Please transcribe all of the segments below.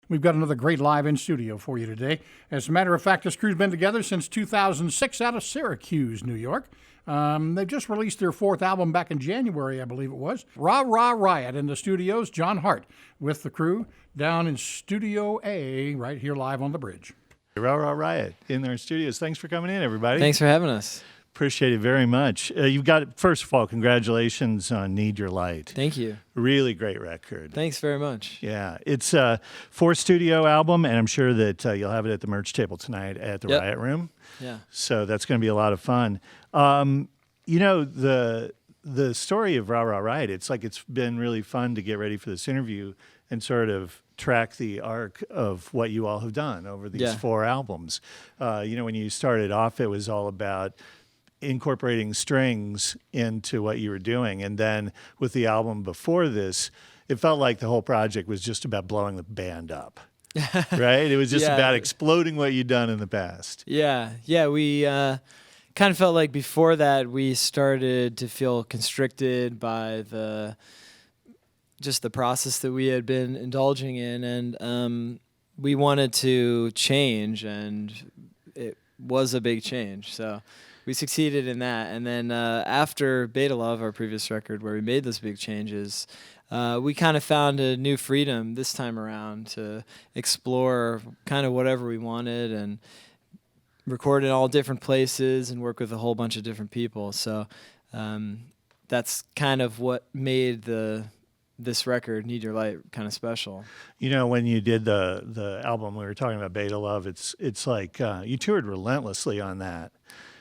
We've got another great live in studio for you today. As a matter of fact, this crew's been together since 2006 out of Syracuse, New York. They've just released their fourth album back in January, I believe it was. Ra Ra Riot in the studios. Jon Hart with the crew down in Studio A right here live on the bridge. Ra Ra Riot in their studios. Thanks for coming in, everybody. Thanks for having us. Appreciate it very much. You've got, first of all, congratulations on Need Your Light. Thank you. Really great record. Thanks very much. Yeah, it's a fourth studio album, and I'm sure that you'll have it at the merch table tonight at the Riot Room. Yeah. So that's going to be a lot of fun. You know, the story of Ra Ra Riot, it's like it's been really fun to get ready for this interview and sort of track the arc of what you all have done over these four albums. You know, when you started off, it was all about incorporating strings into what you were doing. And then with the album before this, it felt like the whole project was just about blowing the band up, right? It was just about exploding what you'd done in the past. Yeah. We kind of felt like before that we started to feel constricted by just the process that we had been indulging in. And we wanted to change, and it was a big change. So we succeeded in that. And then after Beta Love, our previous record, where we made those big changes, we kind of found a new freedom this time around to explore kind of whatever we wanted and record in all different places and work with a whole bunch of different people. So that's kind of what made this record, Need Your Light, kind of special. You know, when you did the album, we were talking about Beta Love, it's like you toured relentlessly on that.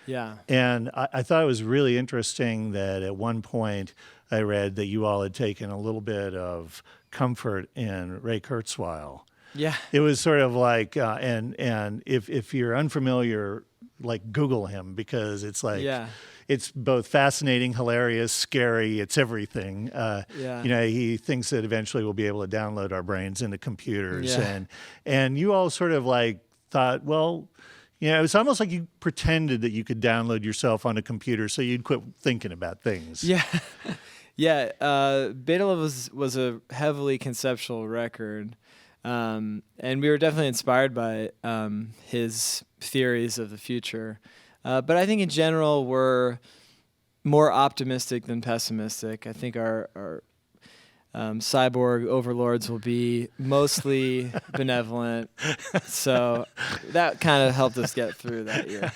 Yeah. And I thought it was really interesting that at one point I read that you all had taken a little bit of comfort in Ray Kurzweil. Yeah. It was sort of like, and if you're unfamiliar, like Google him, because it's like, it's both fascinating, hilarious, scary, it's everything. You know, he thinks that eventually we'll be able to download our brains into computers. And you all sort of like thought, well, you know, it's almost like you pretended that you could download yourself on a computer so you'd quit thinking about things. Yeah. Beta Love was a heavily conceptual record. And we were definitely inspired by his theories of the future. But I think in general we're more optimistic than pessimistic. I think our cyborg overlords will be mostly benevolent. So that kind of helped us get through that year.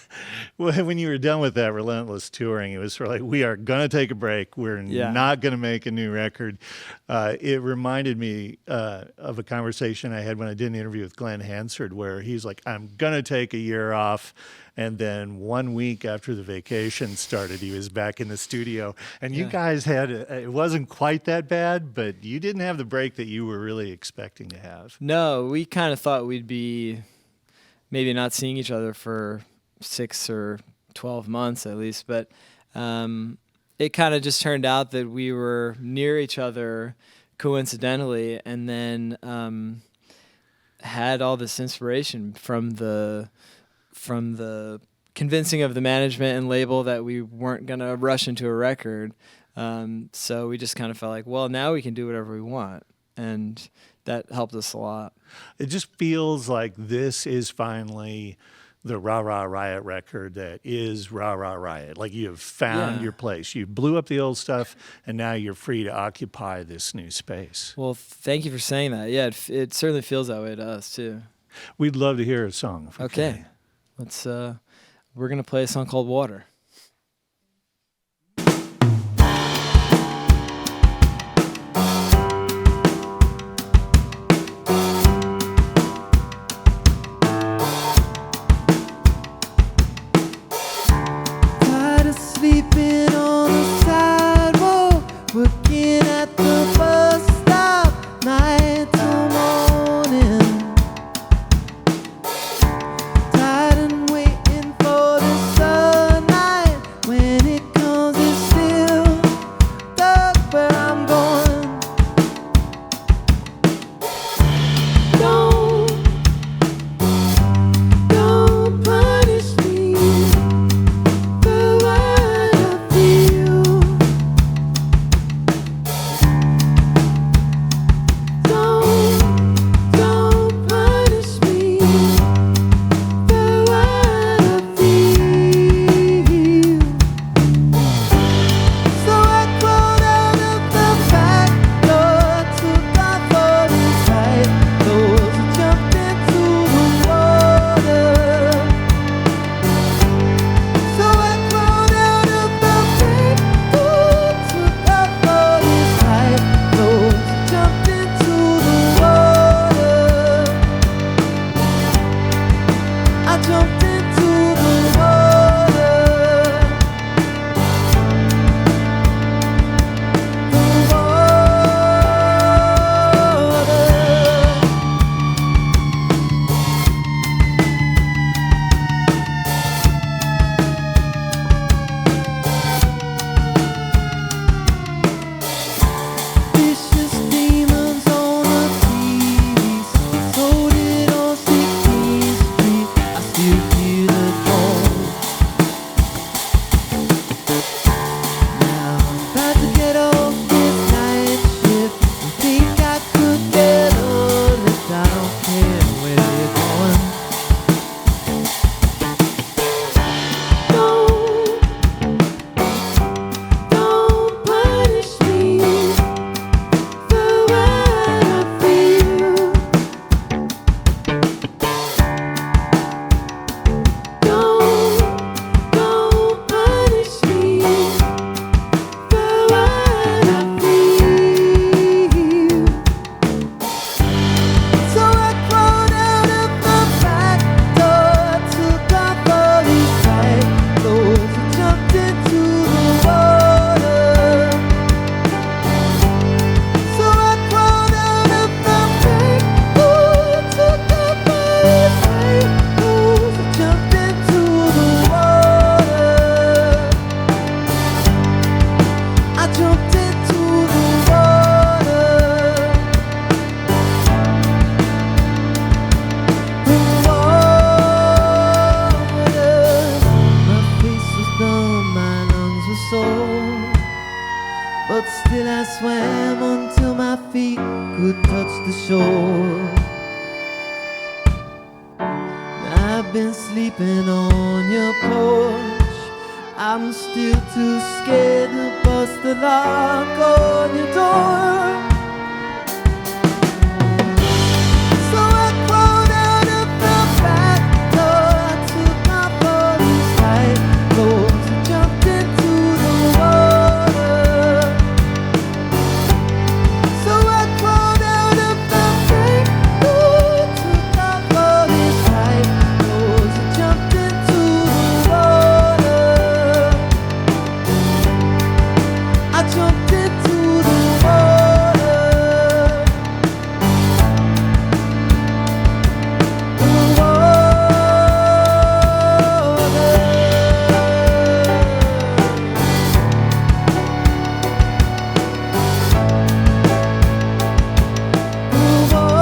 Well, when you were done with that relentless touring, it was sort of like, we are going to take a break. We're not going to make a new record. It reminded me of a conversation I had when I did an interview with Glenn Hansard, where he's like, I'm going to take a year off. And then 1 week after the vacation started, he was back in the studio. And you guys had, it wasn't quite that bad, but you didn't have the break that you were really expecting to have. No, we kind of thought we'd be maybe not seeing each other for 6 or 12 months at least. But it kind of just turned out that we were near each other coincidentally, and then had all this inspiration from the convincing of the management and label that we weren't going to rush into a record. So we just kind of felt like, well, now we can do whatever we want. And that helped us a lot. It just feels like this is finally the Ra Ra Riot record that is Ra Ra Riot. Like you have found your place. You blew up the old stuff, and now you're free to occupy this new space. Well, thank you for saying that. Yeah, it certainly feels that way to us, too. We'd love to hear a song. If we can. Let's. We're gonna play a song called "Water." Tired of sleeping on the sidewalk, working at the bus stop, night till morning. Tired and waiting for the sun. I've been sleeping on your porch. I'm still too scared to bust the lock on your door. So I crawled out of the back door. I took my father's tight clothes and jumped into the water. So I crawled out of the back door, took my father's tight clothes and jumped into the water. I jumped into the water. The water. The water.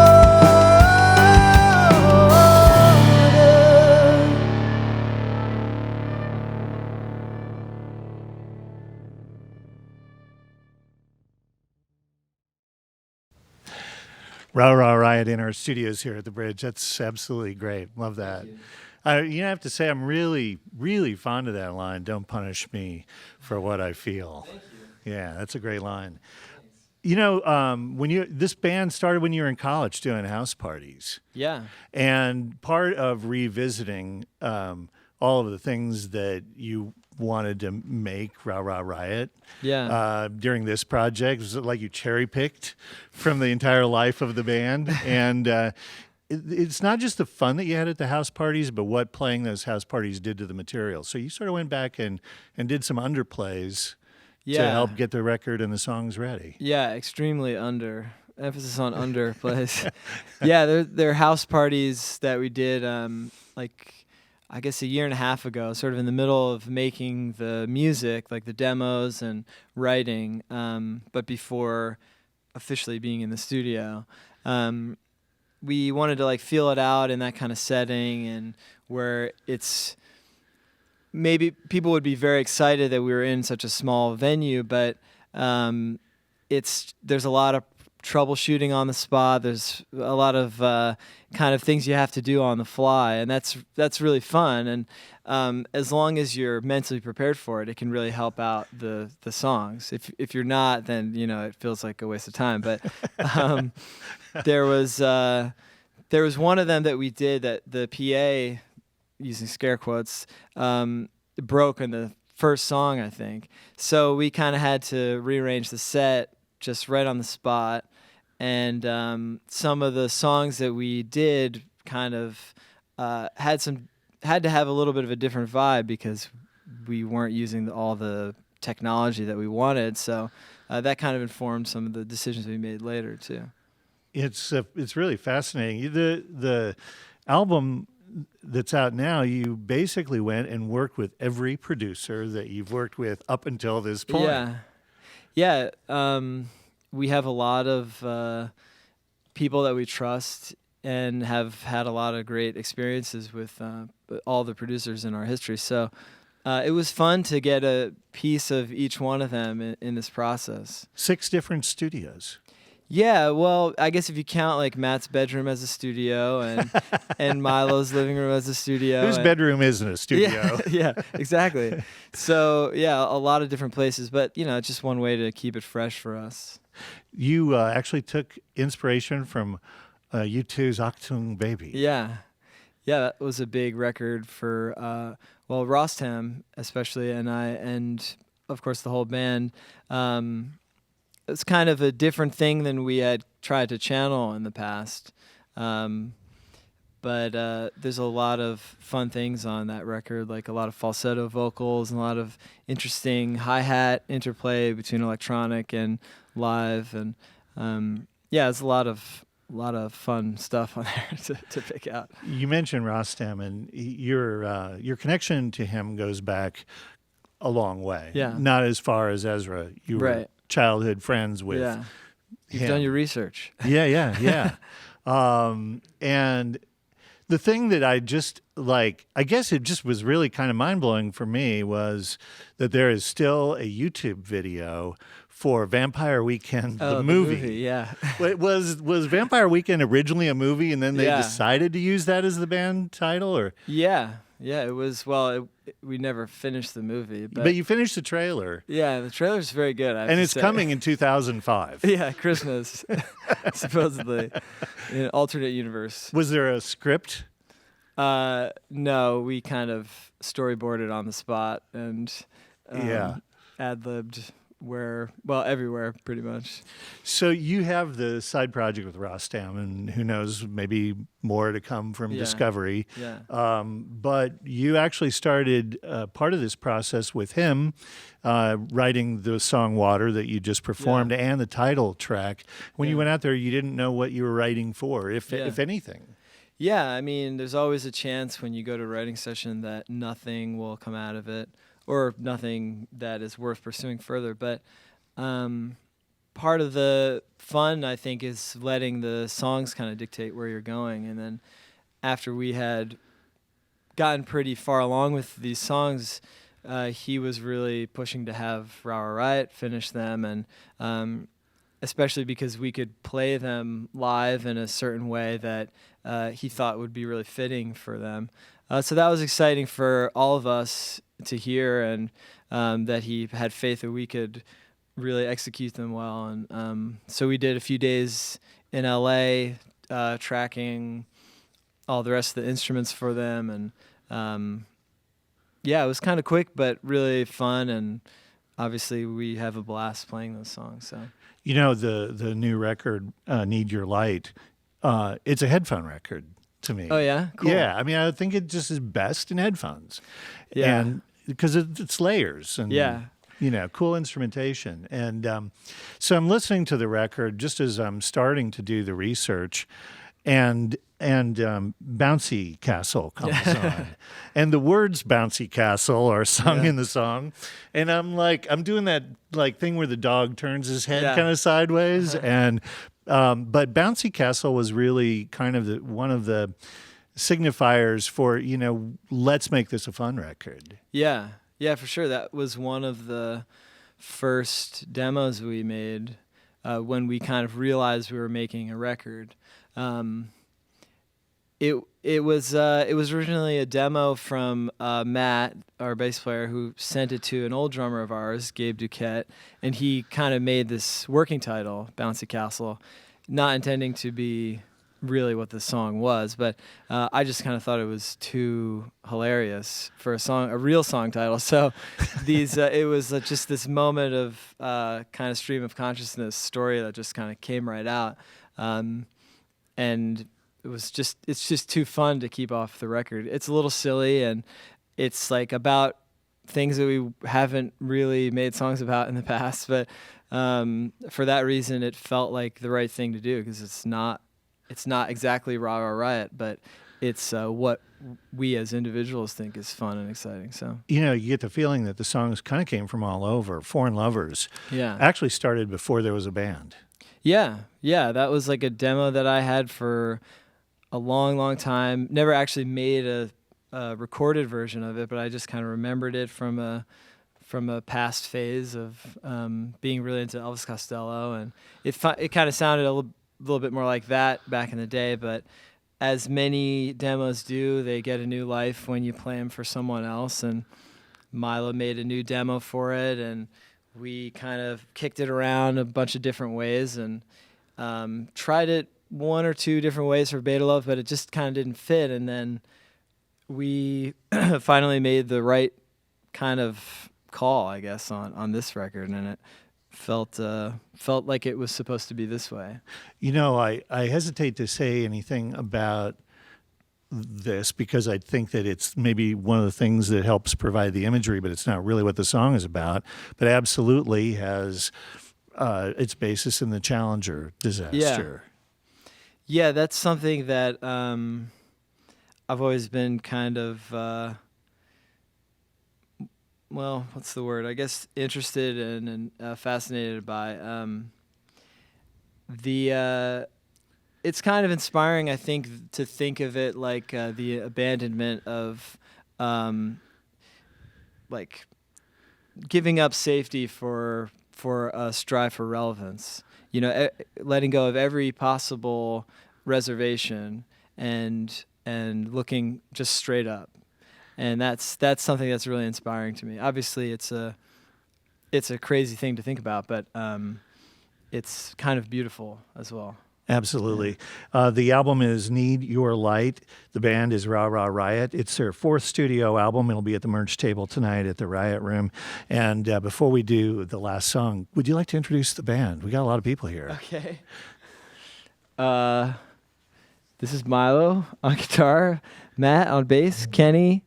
Ra Ra Riot in our studios here at the Bridge. That's absolutely great. Love that. You have to say, I'm really, really fond of that line. Don't punish me for what I feel. Thank you. Yeah, that's a great line. You know, this band started when you were in college doing house parties, Yeah. and part of revisiting all of the things that you wanted to make Ra Ra Riot Yeah. during this project was it like you cherry picked from the entire life of the band, and it's not just the fun that you had at the house parties, but what playing those house parties did to the material. So you sort of went back and did some underplays to help get the record and the songs ready. Yeah, extremely under. Emphasis on under plays. Yeah, there are house parties that we did like I guess a year and a half ago, sort of in the middle of making the music, like the demos and writing, but before officially being in the studio. We wanted to like feel it out in that kind of setting, and where it's maybe people would be very excited that we were in such a small venue, but there's a lot of troubleshooting on the spot. There's a lot of kind of things you have to do on the fly, and that's really fun. And as long as you're mentally prepared for it, it can really help out the songs. If you're not, then it feels like a waste of time. But there was one of them that we did that the PA, using scare quotes, broke in the first song, I think. So we kind of had to rearrange the set just right on the spot. And some of the songs that we did kind of had to have a little bit of a different vibe because we weren't using all the technology that we wanted. So that kind of informed some of the decisions we made later too. It's really fascinating. The album that's out now, you basically went and worked with every producer that you've worked with up until this point. Yeah. We have a lot of people that we trust and have had a lot of great experiences with all the producers in our history. So it was fun to get a piece of each one of them in this process. 6 different studios. Yeah, well, I guess if you count like Matt's bedroom as a studio and Milo's living room as a studio. Whose bedroom isn't a studio? Yeah, exactly. So, yeah, a lot of different places, but it's just one way to keep it fresh for us. You actually took inspiration from U2's Achtung Baby. Yeah, that was a big record for Rostam especially, and I, and of course the whole band. It's kind of a different thing than we had tried to channel in the past. But there's a lot of fun things on that record, like a lot of falsetto vocals and a lot of interesting hi-hat interplay between electronic and live. And it's a lot of fun stuff on there to pick out. You mentioned Rostam, and your connection to him goes back a long way. Yeah. Not as far as Ezra. You were Right. childhood friends with him. You've done your research. Yeah. And the thing that I just I guess it just was really kind of mind-blowing for me was that there is still a YouTube video for Vampire Weekend, Oh, the movie. Yeah. Wait, was Vampire Weekend originally a movie, and then they Yeah. decided to use that as the band title, or? Yeah. It was. Well, we never finished the movie, But you finished the trailer, yeah, the trailer's very good. I have and to it's say. coming in 2005. Yeah, Christmas, supposedly, in an alternate universe. Was there a script? No, we kind of storyboarded on the spot and Yeah. ad-libbed everywhere pretty much. So you have the side project with Rostam, and who knows, maybe more to come from Yeah. Discovery. Yeah. But you actually started part of this process with him, writing the song "Water" that you just performed and the title track. When you Yeah. went out there, you didn't know what you were writing for, if Yeah. anything. Yeah, I mean, there's always a chance when you go to a writing session that nothing will come out of it, or nothing that is worth pursuing further. But part of the fun, I think, is letting the songs kind of dictate where you're going. And then after we had gotten pretty far along with these songs, he was really pushing to have Ra Ra Riot finish them, and especially because we could play them live in a certain way that he thought would be really fitting for them. So that was exciting for all of us to hear, and that he had faith that we could really execute them well. And so we did a few days in LA tracking all the rest of the instruments for them, and it was kind of quick but really fun, and obviously we have a blast playing those songs. So You know, the new record, "Need Your Light," it's a headphone record to me. oh yeah, cool. Yeah, I mean, I think it just is best in headphones. Yeah. And because it's layers and, Yeah. cool instrumentation. And so I'm listening to the record just as I'm starting to do the research, and Bouncy Castle comes on. And the words Bouncy Castle are sung in the song. And I'm doing that thing where the dog turns his head kind of sideways. And but Bouncy Castle was really kind of one of the signifiers for, let's make this a fun record. Yeah, for sure. That was one of the first demos we made when we kind of realized we were making a record. It was originally a demo from Matt, our bass player, who sent it to an old drummer of ours, Gabe Duquette, and he kind of made this working title, Bouncy Castle, not intending to be really what the song was, but I just kind of thought it was too hilarious for a real song title. So it was just this moment of kind of stream of consciousness story that just kind of came right out, and it's just too fun to keep off the record. It's a little silly, and it's about things that we haven't really made songs about in the past, but for that reason it felt like the right thing to do, because it's not exactly Ra Ra Riot, but it's what we as individuals think is fun and exciting. So You get the feeling that the songs kind of came from all over. Foreign Lovers yeah, actually started before there was a band. yeah, that was like a demo that I had for a long time. Never actually made a recorded version of it, but I just kind of remembered it from a past phase of being really into Elvis Costello, and it kind of sounded a little bit more like that back in the day. But as many demos do, they get a new life when you play them for someone else, and Milo made a new demo for it, and we kind of kicked it around a bunch of different ways, and tried it one or two different ways for Beta Love, but it just kind of didn't fit. And then we finally made the right kind of call, I guess, on this record, and it felt like it was supposed to be this way. I hesitate to say anything about this because I think that it's maybe one of the things that helps provide the imagery, but it's not really what the song is about. But absolutely has its basis in the Challenger disaster. Yeah, that's something that I've always been kind of, what's the word? I guess interested in and fascinated by. It's kind of inspiring, I think, to think of it like the abandonment of, like, giving up safety for for a strive for relevance. You know, letting go of every possible reservation and looking just straight up. And that's something that's really inspiring to me. Obviously, it's a crazy thing to think about, but it's kind of beautiful as well. Absolutely. The album is Need Your Light. The band is Ra Ra Riot. It's their 4th studio album. It'll be at the merch table tonight at the Riot Room. And before we do the last song, would you like to introduce the band? We got a lot of people here. Okay. This is Milo on guitar, Matt on bass, Kenny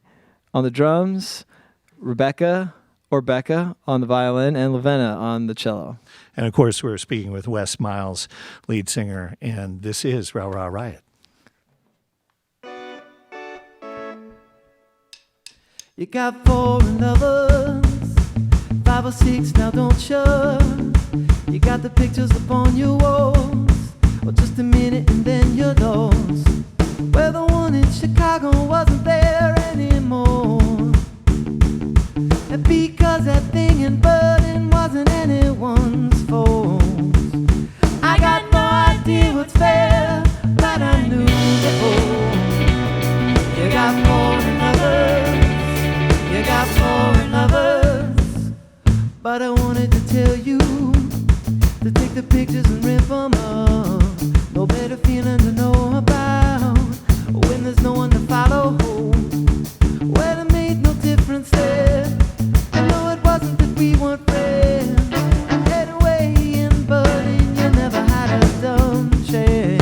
on the drums, Rebecca on the violin, and Lavenna on the cello. And of course, we're speaking with Wes Miles, lead singer, and this is Ra Ra Riot. You got 4 lovers, 5 or 6, now don't you? You got the pictures up on your walls, or just a minute and then you're lost. Well, the one in Chicago wasn't there anymore. And because that thing in Berlin wasn't anyone's fault. I got no idea what's fair, but I knew before. You got 4 lovers, you got 4 lovers, but I wanted to tell you to take the pictures and rip them up. No better feeling to know about when there's no one to follow. Well, it made no difference there. I know it wasn't that we weren't friends. Anyway, in Berlin, you never had a dumb chance.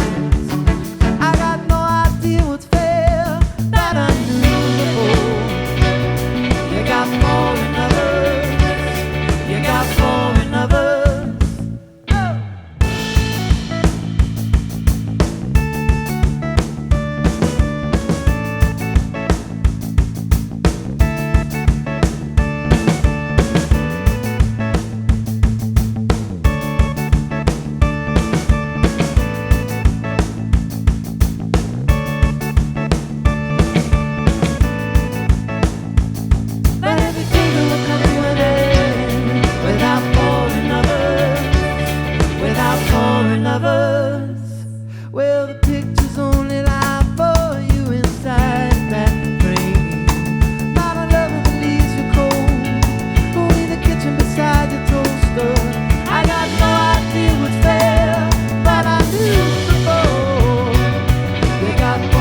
I got no idea what's fair, but I knew before. You got 4 lovers, you got 4 lovers. Well, the pictures only lie for you inside that frame. Not a lover that leaves you cold, only the kitchen beside your toaster. I got no idea what's fair, but I knew before. You got 4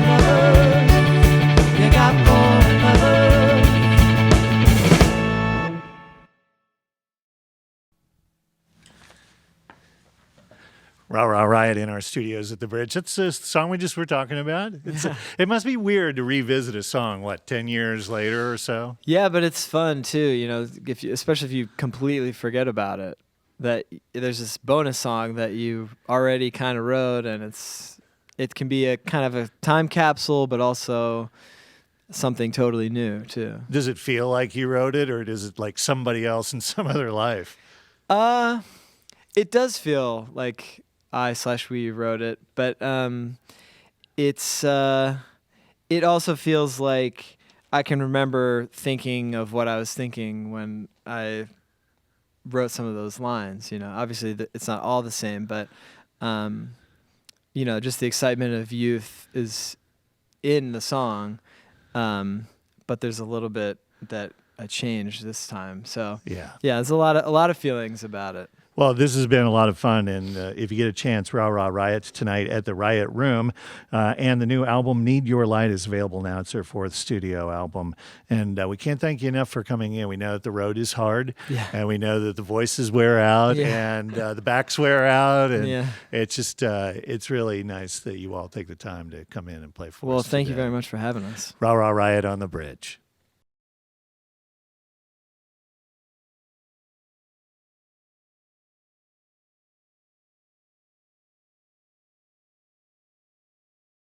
lovers, you got 4 lovers. Ra Ra Riot in our studios at the Bridge. That's the song we just were talking about. It must be weird to revisit a song, 10 years later or so? Yeah, but it's fun too, you know, especially if you completely forget about it. That there's this bonus song that you already kind of wrote, and it can be a kind of a time capsule, but also something totally new too. Does it feel like you wrote it, or is it like somebody else in some other life? It does feel like we wrote it, but it also feels like I can remember thinking of what I was thinking when I wrote some of those lines. You know, obviously it's not all the same, but you know, just the excitement of youth is in the song, but there's a little bit that I changed this time. So yeah, there's a lot of feelings about it. Well, this has been a lot of fun, and if you get a chance, Ra Ra Riot tonight at the Riot Room, and the new album Need Your Light is available now. It's their 4th studio album, and we can't thank you enough for coming in. We know that the road is hard, and we know that the voices wear out, and the backs wear out, and it's just it's really nice that you all take the time to come in and play for us. Well, thank today. you very much for having us. Ra Ra Riot on the Bridge.